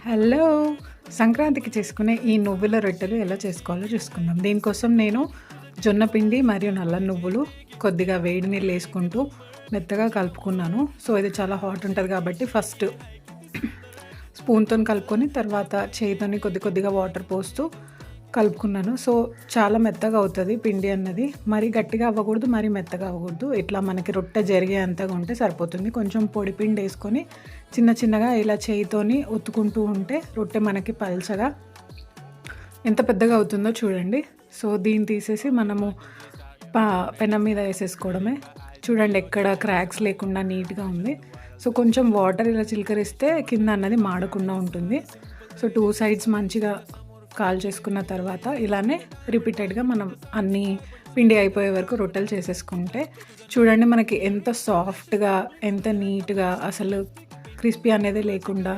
Hello! సంక్రాంతికి చేసుకునే ఈ నువ్వుల రొట్టెలు ఎలా చేసుకోవాలో చూసుకుందాం. దీనికోసం నేను జొన్న పిండి మరియు నల్ల నువ్వులు కొద్దిగా వేడి నీళ్ళు వేసుకుంటూ మెత్తగా కలుపుకున్నాను. సో, ఇది చాలా హాట్ ఉంటది కాబట్టి ఫస్ట్ స్పూన్‌తోని కలుపుకొని తర్వాత చేయితోని కొద్దిగా వాటర్ పోస్తూ కలుపుకున్నాను. సో, చాలా మెత్తగా అవుతది పిండి అన్నది. మరీ గట్టిగా అవ్వకూడదు, మరీ మెత్తగా అవ్వకూడదు. ఇట్లా మనకి రొట్టె జరిగేంతగా ఉంటే సరిపోతుంది. కొంచెం పొడి పిండేసుకొని చిన్నగా ఇలా చేయితోని ఒత్తుకుంటూ ఉంటే రొట్టె మనకి పల్చగా ఎంత పెద్దగా అవుతుందో చూడండి. సో, దీన్ని తీసేసి మనము పెనం మీద వేసేసుకోవడమే. చూడండి ఎక్కడ క్రాక్స్ లేకుండా నీట్‌గా ఉంది. సో, కొంచెం వాటర్ ఇలా చిలకరిస్తే కింద అన్నది మాడకుండా ఉంటుంది. సో, 2 సైడ్స్ మంచిగా కాల్చేసుకున్న తర్వాత ఇలానే రిపీటెడ్‌గా మనం అన్నీ పిండి అయిపోయే వరకు రొట్టెలు చేసేసుకుంటే చూడండి మనకి ఎంత సాఫ్ట్‌గా, ఎంత నీట్‌గా అసలు క్రిస్పీ అనేది లేకుండా